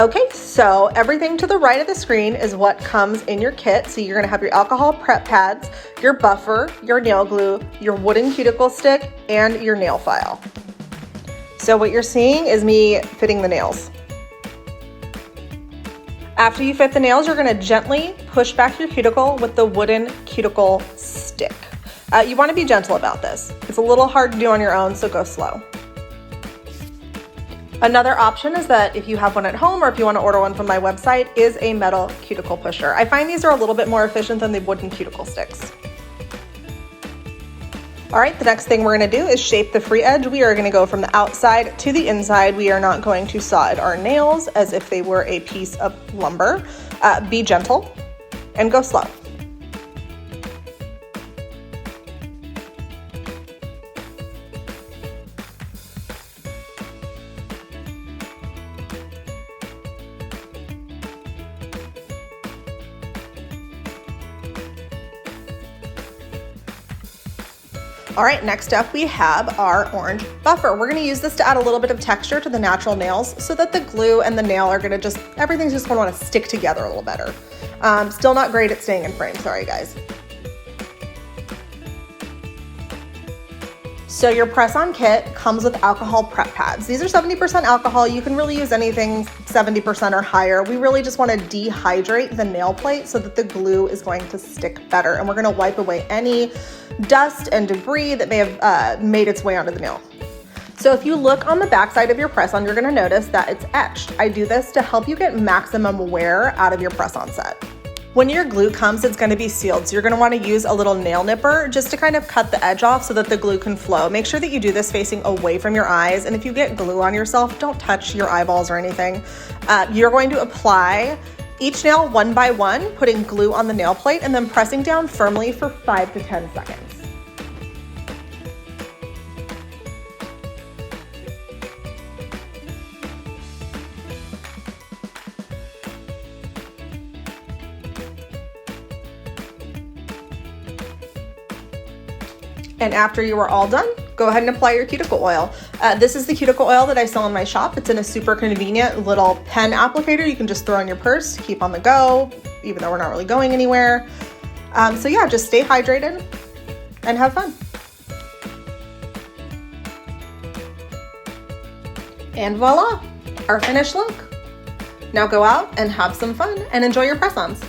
Okay, so everything to the right of the screen is what comes in your kit. So you're gonna have your alcohol prep pads, your buffer, your nail glue, your wooden cuticle stick, and your nail file. So what you're seeing is me fitting the nails. After you fit the nails, you're gonna gently push back your cuticle with the wooden cuticle stick. You wanna be gentle about this. It's a little hard to do on your own, so go slow. Another option is that if you have one at home or if you want to order one from my website is a metal cuticle pusher. I find these are a little bit more efficient than the wooden cuticle sticks. All right, the next thing we're going to do is shape the free edge. We are going to go from the outside to the inside. We are not going to saw at our nails as if they were a piece of lumber. Be gentle and go slow. All right, next up we have our orange buffer. We're gonna use this to add a little bit of texture to the natural nails so that the glue and the nail are gonna everything's just gonna wanna stick together a little better. Still not great at staying in frame, sorry guys. So your press-on kit comes with alcohol prep pads. These are 70% alcohol. You can really use anything 70% or higher. We really just want to dehydrate the nail plate so that the glue is going to stick better. And we're going to wipe away any dust and debris that may have made its way onto the nail. So if you look on the back side of your press-on, you're going to notice that it's etched. I do this to help you get maximum wear out of your press-on set. When your glue comes, it's going to be sealed, so you're going to want to use a little nail nipper just to kind of cut the edge off so that the glue can flow. Make sure that you do this facing away from your eyes, and if you get glue on yourself, don't touch your eyeballs or anything. You're going to apply each nail one by one, putting glue on the nail plate and then pressing down firmly for 5 to 10 seconds. And after you are all done, go ahead and apply your cuticle oil. This is the cuticle oil that I sell in my shop. It's in a super convenient little pen applicator. You can just throw in your purse, keep on the go, even though we're not really going anywhere. So yeah, just stay hydrated and have fun. And voila, our finished look. Now go out and have some fun and enjoy your press-ons.